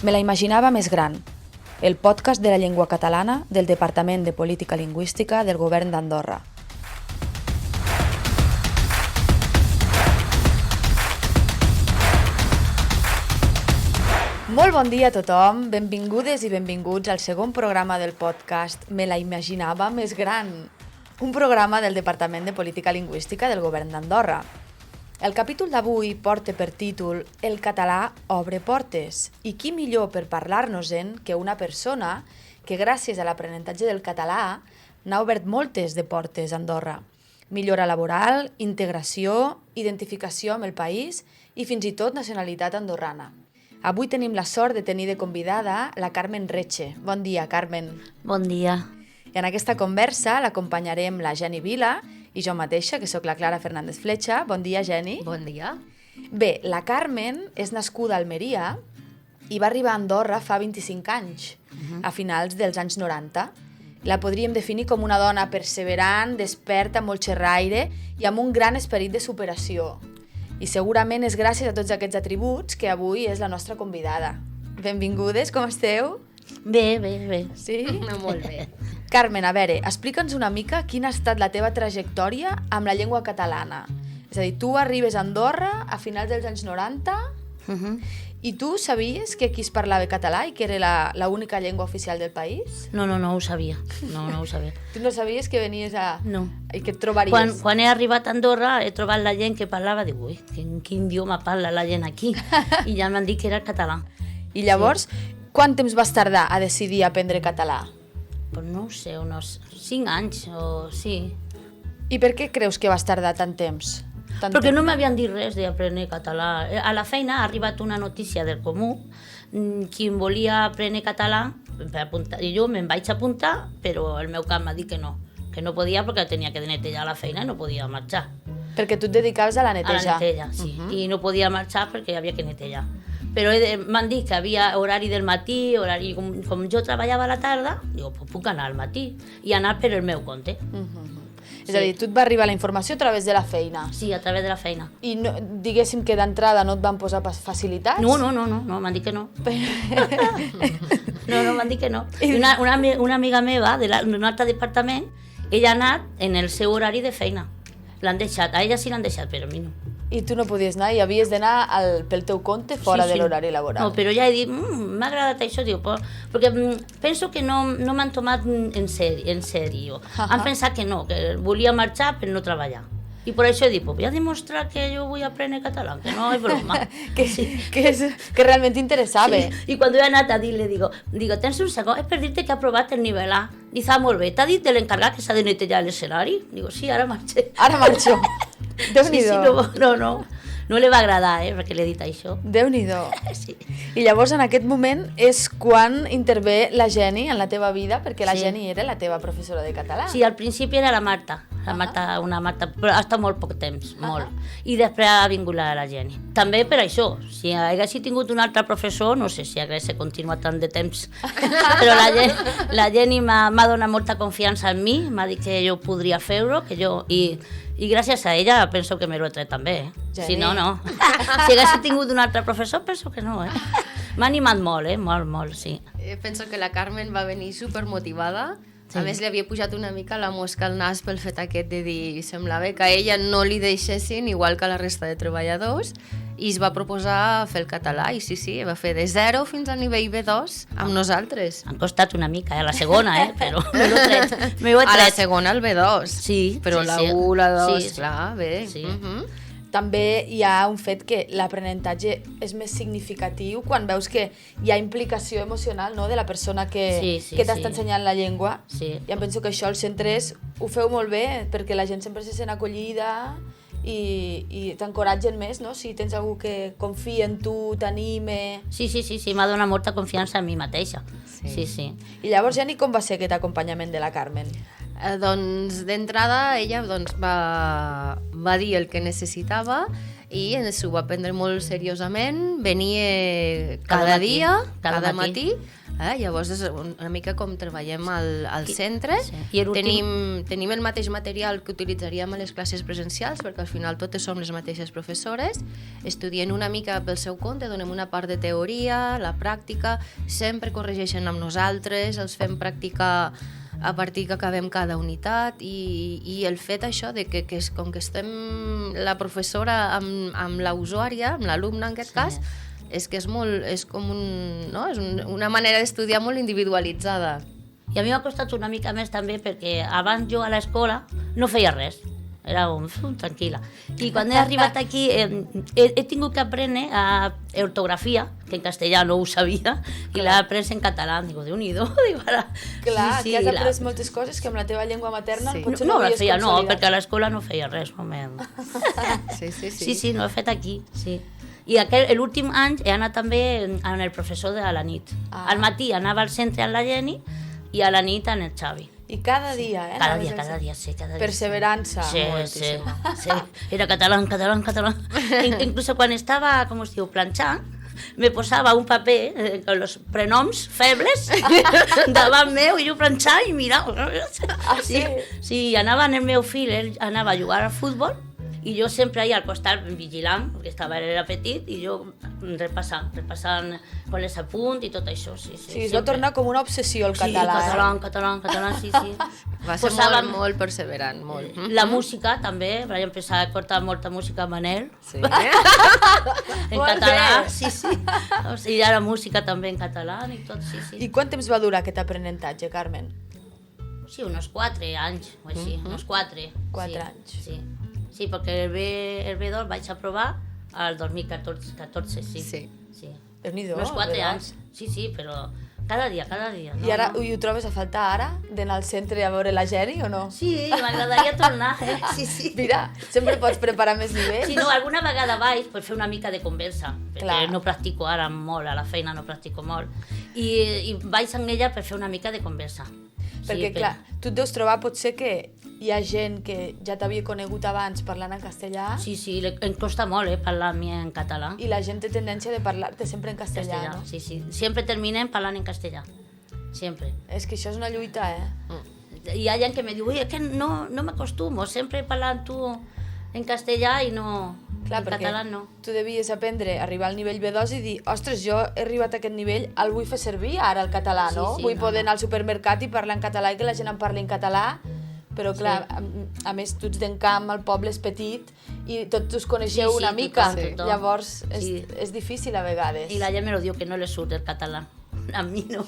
Me la imaginava més gran, el podcast de la llengua catalana del Departament de Política Lingüística del Govern d'Andorra. Molt bon dia a tothom, benvingudes i benvinguts al segon programa del podcast Me la imaginava més gran, un programa del Departament de Política Lingüística del Govern d'Andorra. El capítol d'avui porta per títol El català obre portes, i qui millor per parlar-nos-en que una persona que gràcies a l'aprenentatge del català n'ha obert moltes de portes a Andorra. Millora laboral, integració, identificació amb el país i fins i tot nacionalitat andorrana. Avui tenim la sort de tenir de convidada la Carmen Reche. Bon dia, Carmen. Bon dia. I en aquesta conversa l'acompanyarem la Jenny Vila i jo mateixa, que sóc la Clara Fernández Fletxa. Bon dia, Jenny. Bon dia. Bé, la Carmen és nascuda a Almeria i va arribar a Andorra fa 25 anys, a finals dels anys 90. La podríem definir com una dona perseverant, desperta, molt xerraire i amb un gran esperit de superació. I segurament és gràcies a tots aquests atributs que avui és la nostra convidada. Benvingudes, com esteu? Bé. Sí? Molt bé. Carmen, a veure, explica'ns una mica quina ha estat la teva trajectòria amb la llengua catalana. És a dir, tu arribes a Andorra a finals dels anys 90 i tu sabies que aquí es parlava català i que era l'única llengua oficial del país? No ho sabia. No ho sabia. Tu no sabies que venies a... No. I que et trobaries? Quan he arribat a Andorra he trobat la gent que parlava, dic, ui, quin idioma parla la gent aquí? I ja m'han dit que era el català. I llavors, quant temps vas tardar a decidir aprendre català? Pues no ho sé, uns 5 anys o sí. I per què creus que vas tardar tant temps? Perquè no m'havien dit res d'aprendre català. A la feina ha arribat una notícia del Comú, qui em volia aprendre català, i jo me'n vaig apuntar, però el meu cap m'ha dit que no podia perquè tenia que netejar la feina i no podia marxar. Perquè tu et dedicaves a la neteja. A la neteja, sí. I no podia marxar perquè havia que netejar. Però m'han dit que havia horari del matí, horari com jo treballava a la tarda, dic, puc anar al matí i anar per el meu compte. És a dir, tu et va arribar la informació a través de la feina. Sí, a través de la feina. I no, diguéssim que d'entrada no et van posar facilitats? No, m'han dit que no. No, m'han dit que no. I una amiga meva d'un altre departament, ella ha anat en el seu horari de feina. L'han deixat, a ella sí l'han deixat, però a mi no. I tu no podies anar i havies d'anar pel teu compte fora de l'horari laboral. No, però ja he dit, m'ha agradat això, diu, perquè penso que no m'han tomat en sèrio. Han pensat que no, que volia marxar per no treballar. I per això he dit, voy a demostrar que jo vull aprendre català, que no és broma. que realment t'interessava. Sí. I quan he anat a dir, le digo, tens un segon, és per dir-te que ha aprovat el nivell A. Dice, molt bé, t'ha dit de l'encarregat que s'ha de netejar l'escenari? Digo, sí, ara marxo. Ara marxo. Déu-n'hi-do. Sí, no li va agradar, perquè l'he dit això. Déu-n'hi-do. Sí. I llavors en aquest moment és quan intervé la Jenny en la teva vida, perquè la Jenny era la teva professora de català. Sí, al principi era la Marta, una Marta, però ha estat molt poc temps, molt. I després ha vingut la Jenny. També per això, si hagués tingut un altre professor, no sé si hagués continuat tant de temps, però la Jenny m'ha donat molta confiança en mi, m'ha dit que jo podria fer-ho, i gràcies a ella penso que me l'he tret també, Si no. Si hagués tingut un altre professor, penso que no, M'ha animat molt, molt, sí. Penso que la Carmen va venir supermotivada. Sí. A més, li havia pujat una mica la mosca al nas pel fet aquest de dir, semblava que a ella no li deixessin, igual que a la resta de treballadors, i es va proposar fer el català, i sí, va fer de 0 fins al nivell B2 amb nosaltres. Han costat una mica, a la segona, però me l'he tret. A la segona al B2. Sí. Però la 1, la 2, clar, bé. Sí. També hi ha un fet que l'aprenentatge és més significatiu quan veus que hi ha implicació emocional, no?, de la persona que t'està ensenyant la llengua. Sí. I em penso que això als centres ho feu molt bé, perquè la gent sempre se sent acollida i t'encoratgen més, no?, si tens algú que confia en tu, t'anime... Sí, m'ha donat molta confiança en mi mateixa. Sí. I llavors, Jenny, com va ser aquest acompanyament de la Carmen? Doncs d'entrada ella va dir el que necessitava i s'ho va prendre molt seriosament, venia cada dia, cada matí. Llavors és una mica com treballem al centre. Sí. Tenim el mateix material que utilitzaríem a les classes presencials, perquè al final totes som les mateixes professores, estudien una mica pel seu compte, donem una part de teoria, la pràctica, sempre corregeixen amb nosaltres, els fem practicar a partir que acabem cada unitat i el fet això de que com que estem la professora amb la usuària, amb l'alumne en aquest cas, és que és com una manera d'estudiar molt individualitzada. I a mi m'ha costat una mica més també perquè abans jo a l'escola no feia res, era tranquil·la. I quan he arribat aquí he tingut que aprendre ortografia, que en castellà no ho sabia, i l'he après en català. Digo, Déu-n'hi-do. Clar, que has après moltes coses que amb la teva llengua materna potser no no havies feia, consolidat. no, perquè a l'escola no feia res. Sí, no he fet aquí, sí. I l'últim any he anat també amb el professor de la nit. Al matí anava al centre amb la Jenny i a la nit amb el Xavi. I cada dia, Cada dia, sí. Perseverança. Sí. Era català. Incluso quan estava, com es diu, planxant, me posava un paper con los prenoms febles davant meu i jo planxava i mirava. Sí, anava amb el meu fill, ell anava a jugar al futbol i jo sempre ahí al costat vigilant, perquè era petit, i jo repassant con les apunts i tot això. Sí, es va tornar com una obsessió el català. Sí, català, sí. Va ser molt perseverant, molt. La música també, vaig empezar a cortar molta música amb ell. Sí. En català, sí. O sigui, ara música també en català i tot, sí. I quant temps va durar aquest aprenentatge, Carmen? Sí, uns 4 anys, o així, uns 4. 4 anys. Sí, perquè el B2 el vaig aprovar al 2014, sí. Déu-n'hi-do, uns 4 anys, sí, però cada dia. I ara ho trobes a faltar ara, d'anar al centre a veure la Jenny o no? Sí, m'agradaria tornar, sí. Mira, sempre pots preparar més nivells. Sí, no, alguna vegada vaig per fer una mica de conversa, perquè no practico ara molt, a la feina no practico molt, i vaig amb ella per fer una mica de conversa. Perquè, clar, tu et deus trobar potser que hi ha gent que ja t'havia conegut abans parlant en castellà. Sí, em costa molt parlar amb mi en català. I la gent té tendència de parlar-te sempre en castellà, no? Sí. Sempre terminem parlant en castellà. Sempre. És que això és una lluita, Hi ha gent que me diu, és que no m'acostumo, sempre parlant tu en castellà i no... Clar, en català no. Tu devies aprendre, arribar al nivell B2 i dir, ostres, jo he arribat a aquest nivell, el vull fer servir ara el català, no? Vull poder anar al supermercat i parlar en català i que la gent en parli en català, però clar, a més tu ets d'en camp, el poble és petit i tots us coneixeu una mica, llavors és difícil a vegades. I la gent me lo diu que no le surt el català. A mi no.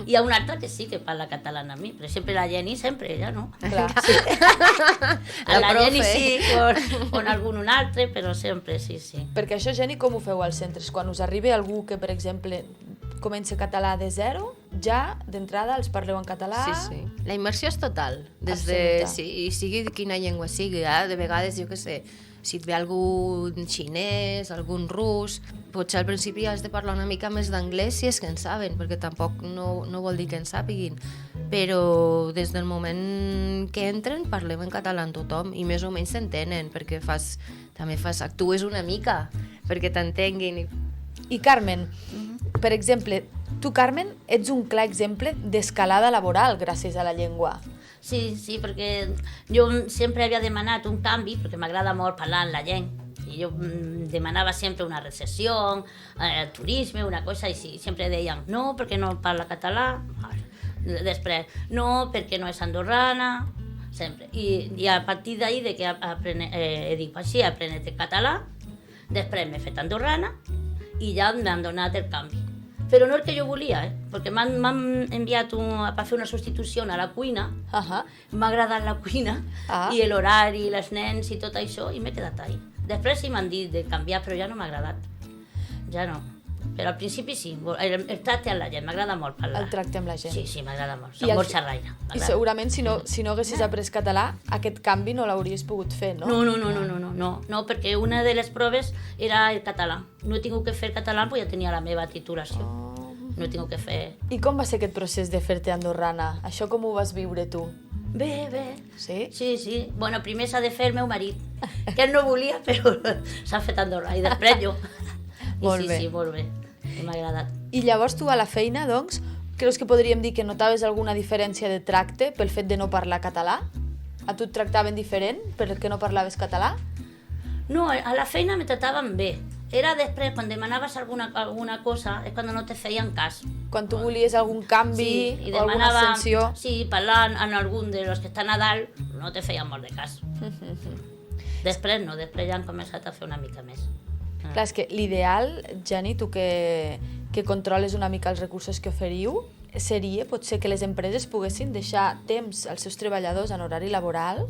Hi ha una altra que sí que parla català a mi, per exemple la Jenny sempre, ella no. Clar. La Jenny sí, con algun un altre, però sempre, sí. Perquè això, Jenny, com ho feu als centres? Quan us arriba algú que, per exemple, comença català de zero, ja d'entrada els parleu en català? Sí. La immersió és total. Sigui de quina llengua sigui, de vegades, jo què sé, si et ve algun xinès, algun rus, potser al principi has de parlar una mica més d'anglès si és que en saben, perquè tampoc no vol dir que en sàpiguin. Però des del moment que entren parlem en català amb tothom i més o menys s'entenen, perquè actues una mica perquè t'entenguin. I Carmen, per exemple, tu, Carmen, ets un clar exemple d'escalada laboral gràcies a la llengua. Sí, perquè jo sempre havia demanat un canvi, perquè m'agrada molt parlar amb la gent, i jo demanava sempre una recessió, turisme, una cosa, i sempre deien, no, perquè no parla català, després, no, perquè no és andorrana, sempre. I a partir d'ahí de que he dit així, he aprenent el català, després m'he fet andorrana, i ja m'han donat el canvi. Però no el que jo volia, perquè m'han enviat per fer una substitució a la cuina, m'ha agradat la cuina, i l'horari, les nens i tot això, i m'he quedat ahí. Després sí m'han dit de canviar, però ja no m'ha agradat. Ja no. Però al principi sí, el tracte amb la gent, m'agrada molt parlar. El tracte amb la gent. Sí, m'agrada molt, soc molt xerraire. I segurament si no haguessis après català, aquest canvi no l'hauries pogut fer, no? No, perquè una de les proves era el català. No he tingut que fer català perquè ja tenia la meva titulació. No he tingut que fer... I com va ser aquest procés de fer-te andorrana? Això com ho vas viure tu? Bé, bé. Sí? Sí, sí. Bueno, primer s'ha de fer el meu marit, que ell no volia, però s'ha fet a Andorra. I després jo. Molt bé. Sí, molt bé. M'ha agradat. I llavors tu a la feina, doncs, creus que podríem dir que notaves alguna diferència de tracte pel fet de no parlar català? A tu et tractaven diferent perquè no parlaves català? No, a la feina me trataven bé. Era després, quan demanaves alguna cosa, és quan no te feien cas. Quan tu volies algun canvi i o alguna ascensió? Sí, parlant amb algun de los que estan a dalt, no te feien molt de cas. Després no, després ja han començat a fer una mica més. Clar, és que l'ideal, Jenny, tu que controles una mica els recursos que oferiu, seria potser que les empreses poguessin deixar temps als seus treballadors en horari laboral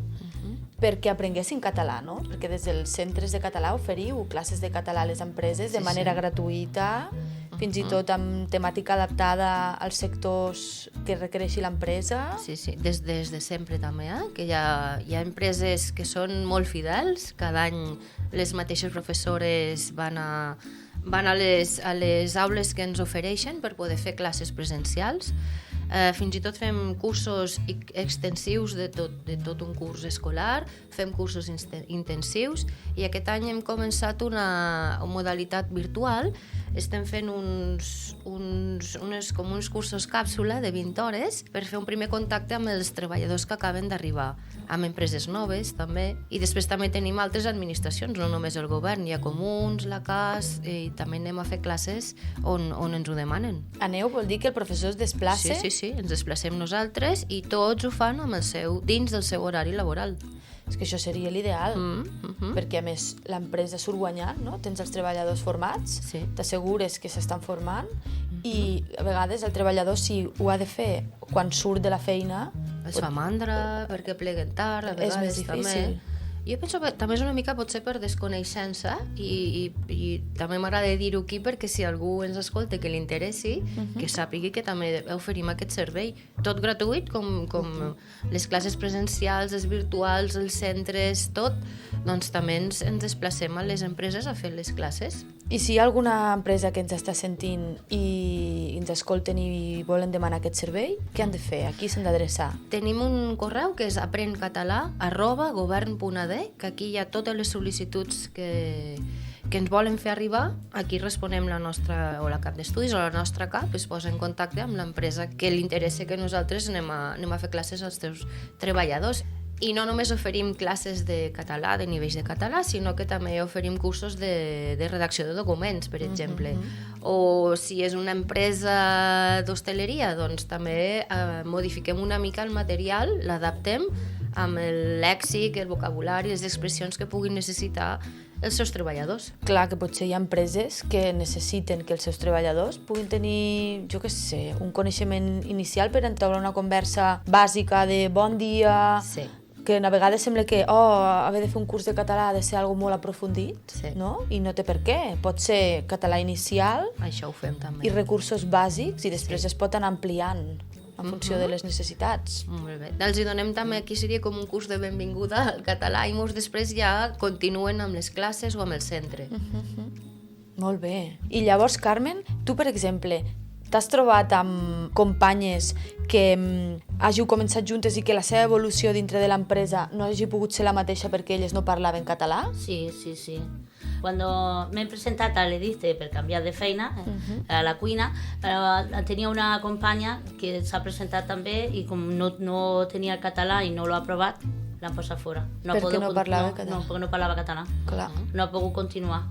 perquè aprenguessin català, no? Perquè des dels centres de català oferiu classes de català a les empreses de manera gratuïta, fins i tot amb temàtica adaptada als sectors que requereixi l'empresa. Sí, sí, des de sempre també, que hi ha empreses que són molt fidels, cada any les mateixes professores van a les aules que ens ofereixen per poder fer classes presencials. Fins i tot fem cursos extensius de tot un curs escolar, fem cursos intensius i aquest any hem començat una modalitat virtual. Estem fent com uns cursos càpsula de 20 hores per fer un primer contacte amb els treballadors que acaben d'arribar, amb empreses noves també, i després també tenim altres administracions, no només el govern, hi ha comuns, la CAS, i també anem a fer classes on ens ho demanen. Aneu vol dir que el professor es desplaça? Sí, ens desplacem nosaltres i tots ho fan dins del seu horari laboral. És que això seria l'ideal, perquè a més l'empresa surt guanyant, no? Tens els treballadors formats, t'assegures que s'estan formant i a vegades el treballador, si ho ha de fer quan surt de la feina... Es fa mandra perquè pleguen tard, a vegades és més difícil. també. Jo penso que també és una mica potser per desconeixença i també m'agrada dir-ho aquí perquè si algú ens escolta que li interessi, que sàpigui que també oferim aquest servei. Tot gratuït, com les classes presencials, les virtuals, els centres, tot, doncs també ens desplacem a les empreses a fer les classes. I si hi ha alguna empresa que ens està sentint i ens escolten i volen demanar aquest servei, què han de fer? A qui s'han d'adreçar? Tenim un correu que és aprencatalà@govern.ad, que aquí hi ha totes les sol·licituds que ens volen fer arribar. Aquí responem la cap d'estudis o la nostra cap es posa en contacte amb l'empresa que li interessa que nosaltres anem a fer classes als teus treballadors. I no només oferim classes de català, de nivells de català, sinó que també oferim cursos de redacció de documents, per exemple. O si és una empresa d'hostaleria, doncs també modifiquem una mica el material, l'adaptem amb el lèxic, el vocabulari, les expressions que puguin necessitar els seus treballadors. Clar que potser hi ha empreses que necessiten que els seus treballadors puguin tenir, jo què sé, un coneixement inicial per entablar una conversa bàsica de bon dia... Sí. Que a vegades sembla que haver de fer un curs de català ha de ser algo molt aprofundit, no? I no té per què. Pot ser català inicial Això ho fem també. I recursos bàsics i després es pot anar ampliant en funció de les necessitats. Molt bé. Els hi donem també, aquí seria com un curs de benvinguda al català i molts després ja continuen amb les classes o amb el centre. Molt bé. I llavors, Carmen, tu, per exemple, t'has trobat amb companyes que hàgiu començat juntes i que la seva evolució dintre de l'empresa no hagi pogut ser la mateixa perquè elles no parlaven català? Sí. Cuando me he presentat a l'Ediste per canviar de feina a la cuina, tenia una companya que s'ha presentat també i com no tenia el català i no l'ha aprovat, l'han posat fora. Perquè no parlava català? No, perquè no parlava català. Clar. No ha pogut continuar.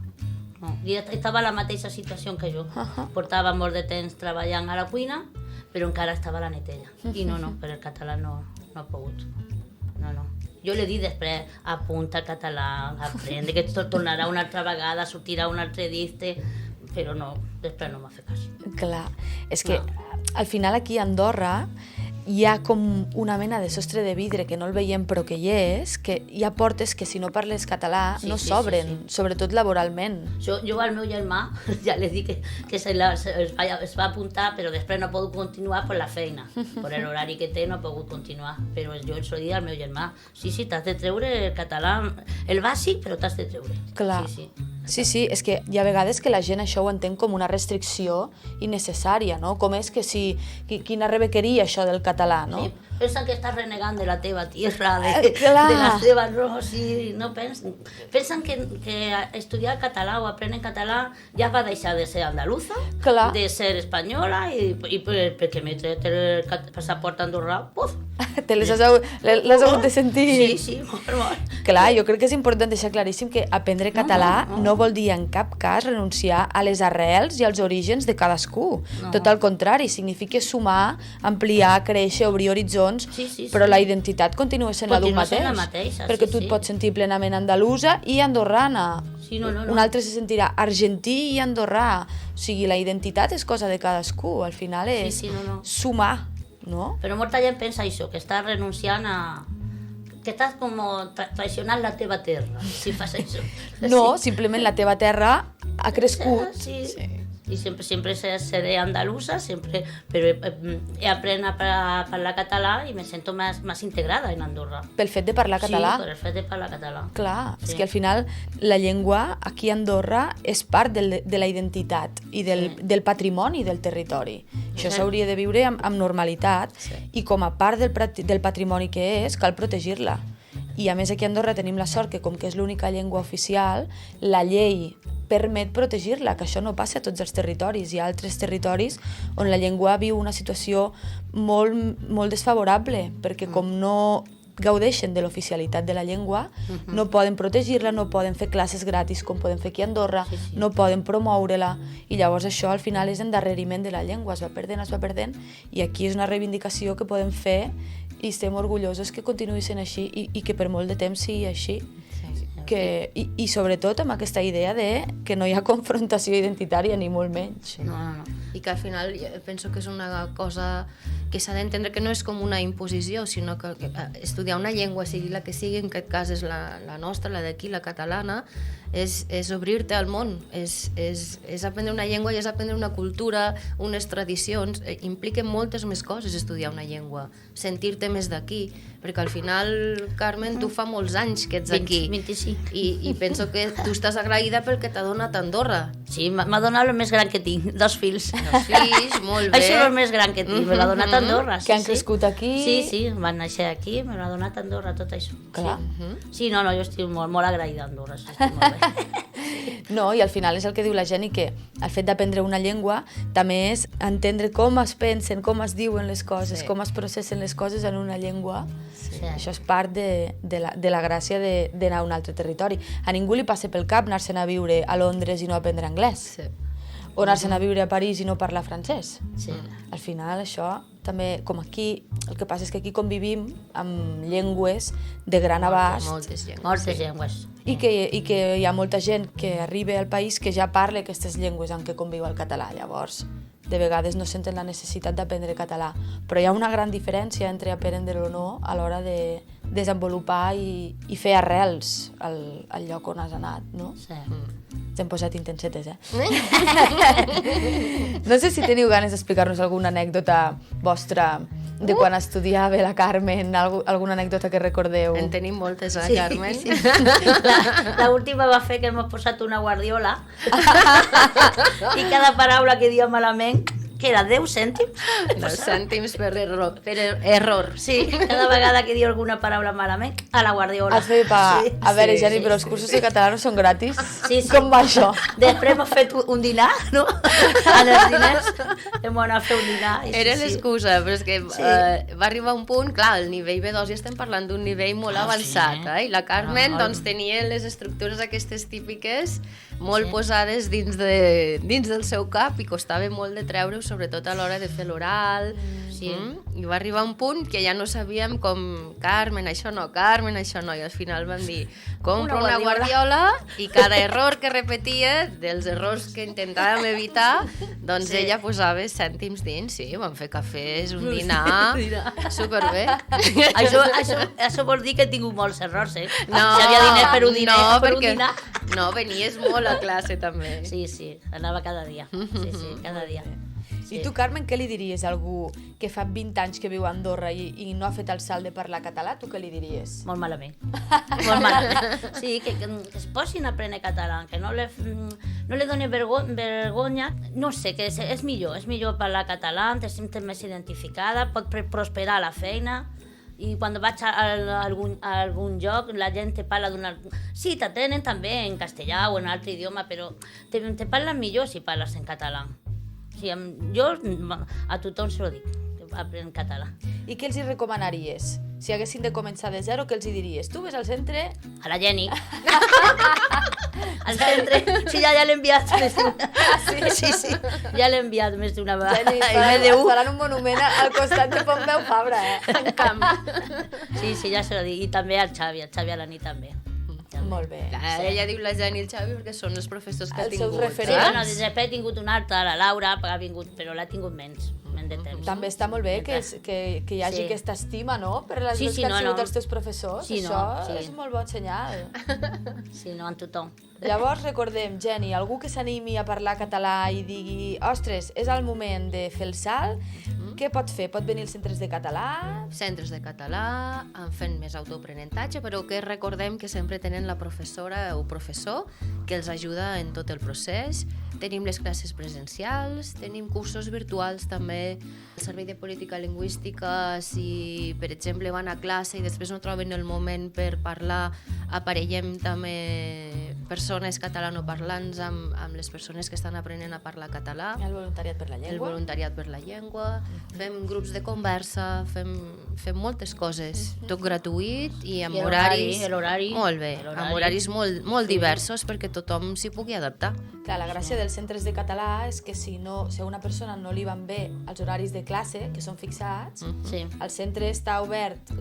No. I estava en la mateixa situació que jo. Portava molt de temps treballant a la cuina, però encara estava a la netella. I no, per el català no ha pogut. No. Jo li he dit després, apunta el català, aprende, que tornarà una altra vegada, sortirà un altre diste, però no, després no m'ha fet cas. Clar, és que al final aquí a Andorra hi ha com una mena de sostre de vidre que no el veiem però que hi és, que hi ha portes que si no parles català no s'obren, sobretot laboralment. Jo al meu germà ja li dic que es va apuntar però després no ha pogut continuar per la feina, per l'horari que té no ha pogut continuar, però jo els ho dic al meu germà, sí, t'has de treure el català, el bàsic però t'has de treure. Clar. Sí. Sí, és que hi ha vegades que la gent això ho entén com una restricció innecessària, no? Com és que si... Quina rebequeria això del català, no? Sí, pensen que estàs renegant de la teva tierra, Clar. de les teves arròs, i no pensen que estudiar català o aprendre català ja va deixar de ser andaluza, Clar. de ser espanyola, i perquè m'he tret el passaport andorrà, puf! Te les has hagut de sentir? Sí, molt. Clar, jo crec que és important deixar claríssim que aprendre català no vol dir en cap cas renunciar a les arrels i als orígens de cadascú. Tot al contrari, significa sumar, ampliar, créixer, obrir horitzons, però la identitat continua sent la d'un mateix. Perquè tu et pots sentir plenament andalusa i andorrana. Sí, no. Un altre se sentirà argentí i andorrà. O sigui, la identitat és cosa de cadascú. Al final és sumar, no? Però molta gent pensa això, que estàs renunciant a... que estàs com traicionant la teva terra, si fas això. No, simplement la teva terra ha crescut. Sí. I sempre seré andaluza, però apreno a parlar català i me sento més integrada en Andorra. Pel fet de parlar català? Sí, per el fet de parlar català. Clar, és que al final la llengua aquí a Andorra és part de la identitat i del patrimoni del territori. Això s'hauria de viure amb normalitat i com a part del patrimoni que és, cal protegir-la. I a més aquí a Andorra tenim la sort que com que és l'única llengua oficial, la llei permet protegir-la, que això no passa a tots els territoris. Hi ha altres territoris on la llengua viu una situació molt desfavorable, perquè com no gaudeixen de l'oficialitat de la llengua, no poden protegir-la, no poden fer classes gratis com podem fer aquí a Andorra, no poden promoure-la, i llavors això al final és endarreriment de la llengua, es va perdent, i aquí és una reivindicació que podem fer i estem orgullosos que continuï sent així i que per molt de temps sigui així. I sobretot amb aquesta idea de que no hi ha confrontació identitària ni molt menys. No. I que al final penso que és una cosa que s'ha d'entendre que no és com una imposició, sinó que estudiar una llengua, sigui la que sigui, en aquest cas és la nostra, la d'aquí, la catalana, és obrir-te al món, és aprendre una llengua i és aprendre una cultura, unes tradicions, implica moltes més coses estudiar una llengua, sentir-te més d'aquí, perquè al final, Carmen, tu fa molts anys que ets aquí. 25. I penso que tu estàs agraïda pel que t'ha donat Andorra. Sí, m'ha donat el més gran que tinc, 2 fills. 2 fills, molt bé. Això és el més gran que tinc, me l'ha donat Andorra. Que han crescut aquí. Sí, van néixer aquí, me l'ha donat Andorra, tot això. Clar. Sí, no, jo estic molt agraïda a Andorra, estic molt bé. No, i al final és el que diu la gent i que el fet d'aprendre una llengua també és entendre com es pensen, com es diuen les coses, com es processen les coses en una llengua. Sí. Això és part de la gràcia d'anar a un altre territori. A ningú li passa pel cap anar-se'n a viure a Londres i no aprendre anglès. Sí. O anar-se'n a viure a París i no parlar francès. Sí. Al final això també, com aquí, el que passa és que aquí convivim amb llengües de gran abast. Moltes llengües. I que hi ha molta gent que arriba al país que ja parla aquestes llengües en què conviu el català. Llavors, de vegades no senten la necessitat d'aprendre català. Però hi ha una gran diferència entre aprendre-lo o no a l'hora de desenvolupar i fer arrels al lloc on has anat, no? Sí. Ens hem posat intensetes, No sé si teniu ganes d'explicar-nos alguna anècdota vostra de quan estudiava la Carmen, alguna anècdota que recordeu. En tenim moltes, Carmen? Sí. L'última va fer que hem posat una guardiola i cada paraula que dia malament, que era 10 cèntims. 10 cèntims per error. Sí, cada vegada que diu alguna paraula malament, a la guardiola. Has fet a veure, Jenny, però els cursos de català no són gratis? Sí. Com va això? Després hem fet un dinar, no? En els diners hem anat a fer un dinar. Era l'excusa, però és que va arribar un punt, clar, el nivell B2 ja estem parlant d'un nivell molt avançat, i la Carmen doncs tenia les estructures aquestes típiques molt posades dins del seu cap i costava molt de treure, sobretot a l'hora de fer l'oral. I va arribar un punt que ja no sabíem com, Carmen, això no, i al final vam dir, compra una guardiola, i cada error que repetia, dels errors que intentàvem evitar, doncs ella posava cèntims dins, vam fer cafès, un dinar, superbé. Això vol dir que he tingut molts errors, Si havia diners per un dinar. No, venies molt a classe també. Sí, anava cada dia. Sí, cada dia. I tu, Carmen, què li diries a algú que fa 20 anys que viu a Andorra i no ha fet el salt de parlar català? Tu què li diries? Molt malament. Molt malament. Sí, que es posin a aprendre català, que no li doni vergonya. No sé, que és millor parlar català, te sents més identificada, pot prosperar a la feina. I quan vaig a algun lloc la gent te parla d'una... Sí, t'atenen també en castellà o en altre idioma, però te parlen millor si parles en català. O sigui, jo a tothom se lo dic, que aprenen català. I què els hi recomanaries? Si haguessin de començar de zero, què els hi diries? Tu ves al centre... A la Jenny. Al centre. Sí, ja l'he enviat més d'una. Sí. Ja l'he enviat més d'una vegada. Jenny, faran un monument al costat de Pompeu Fabra, en camp. Sí, ja se lo dic. I també al Xavi a la nit també. Molt bé. Ella diu la Jenny i el Xavi perquè són els professors que ha tingut. Els seus referents. Sí, després he tingut una altra, la Laura, però l'ha tingut menys de temps. També està molt bé que hi hagi aquesta estima, no?, per les que han sigut els teus professors. Això és molt bon senyal. Sí, no, en tothom. Llavors, recordem, Jenny, algú que s'animi a parlar català i digui ostres, és el moment de fer el salt, què pot fer? Pot venir als centres de català? Centres de català, fent més autoaprenentatge, però que recordem que sempre tenen la professora o professor que els ajuda en tot el procés. Tenim les classes presencials, tenim cursos virtuals també. El Servei de Política Lingüística, si per exemple van a classe i després no troben el moment per parlar, aparellem també persones catalanoparlants amb les persones que estan aprenent a parlar català. El voluntariat per la llengua. El voluntariat per la llengua. Fem grups de conversa, fem moltes coses, tot gratuït i amb horaris... L'horari. Molt bé, amb horaris molt diversos perquè tothom s'hi pugui adaptar. Clar, la gràcia dels centres de català és que si a una persona no li van bé els horaris de classe, que són fixats, el centre està obert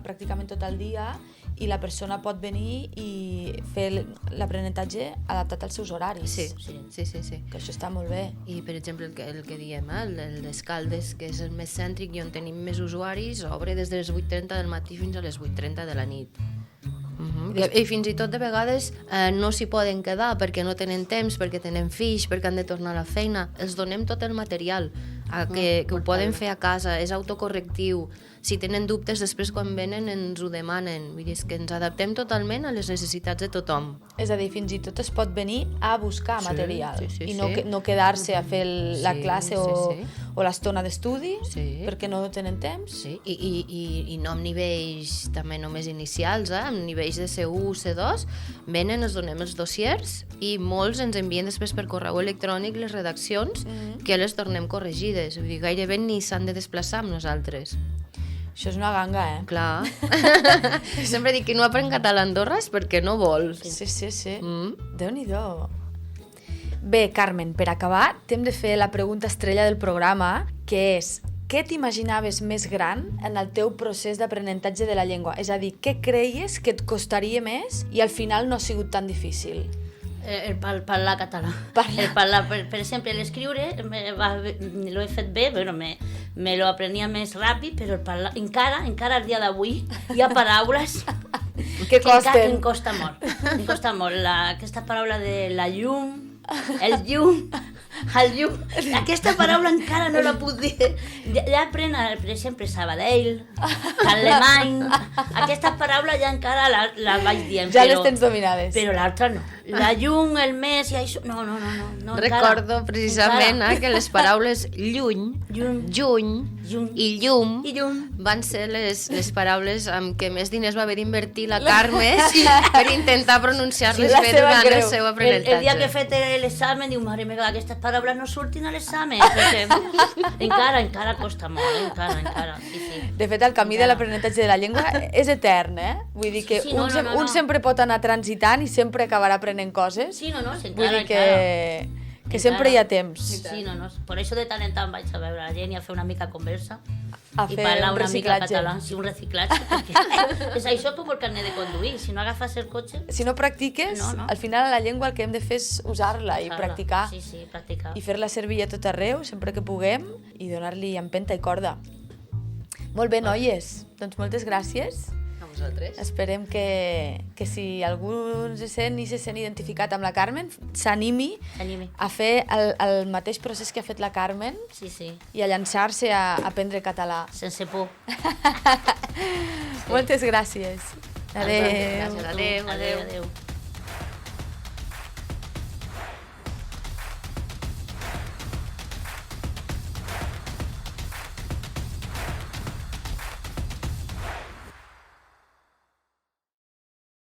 pràcticament tot el dia i la persona pot venir i fer l'aprenentatge adaptat als seus horaris. Sí. Que això està molt bé. I, per exemple, el que diem, el d'Escaldes, que és el més cèntric i on tenim més usuaris, obre des de les 8:30 del matí fins a les 8:30 de la nit. I fins i tot de vegades no s'hi poden quedar perquè no tenen temps, perquè tenen fills, perquè han de tornar a la feina. Els donem tot el material, que ho poden fer a casa, és autocorrectiu. Si tenen dubtes, després quan venen ens ho demanen. Vull dir, és que ens adaptem totalment a les necessitats de tothom. És a dir, fins i tot es pot venir a buscar material i no quedar-se a fer la classe o l'estona d'estudi perquè no tenen temps. Sí, i no amb nivells també només inicials, amb nivells de C1, C2, venen, els donem els dossiers i molts ens envien després per correu electrònic les redaccions que les tornem corregides. Vull dir, gairebé ni s'han de desplaçar amb nosaltres. Això és una ganga, Clar. Sempre dic que no aprèn català a Andorra és perquè no vol. Sí. Déu-n'hi-do. Bé, Carmen, per acabar, t'hem de fer la pregunta estrella del programa, que és: què t'imaginaves més gran en el teu procés d'aprenentatge de la llengua? És a dir, què creies que et costaria més i al final no ha sigut tan difícil? El parlar català. El parlar, per exemple, l'escriure l'ho he fet bé, bueno, me lo aprenia més ràpid, però el parlar, encara al dia d'avui hi ha paraules que encara em costa molt. Em costa molt. Aquesta paraula de la llum, el llum, aquesta paraula encara no la puc dir. Ja apren, per exemple, Sabadell, alemany, aquesta paraula ja encara la vaig dient. Ja les tens dominades. Però l'altra no. La llum, el mes i això... No. Recordo precisament que les paraules lluny, juny i llum van ser les paraules amb què més diners va haver d'invertir la Carme per intentar pronunciar-les bé durant el seu aprenentatge. El dia que he fet l'examen, diu, mare meva, aquestes paraules no surtin a l'examen, perquè encara costa molt, encara, sí. De fet, el camí de l'aprenentatge de la llengua és etern, Vull dir que un sempre pot anar transitant i sempre acabarà aprenent coses. Sí, no, vull dir que sempre hi ha temps. Sí, no. Per això de tant en tant vaig a veure la Jenny a fer una mica conversa i parlar una mica català. Sí, un reciclatge. És això com el carnet de conduir. Si no agafes el cotxe... Si no practiques, al final a la llengua el que hem de fer és usar-la i practicar. Sí, practicar. I fer-la servir a tot arreu, sempre que puguem, i donar-li empenta i corda. Molt bé, noies. Doncs moltes gràcies. nosaltres. Esperem que si algú se sent identificat amb la Carmen, s'animi a fer el mateix procés que ha fet la Carmen i a llançar-se a aprendre català. Sense por. Moltes gràcies. Adéu. Adéu.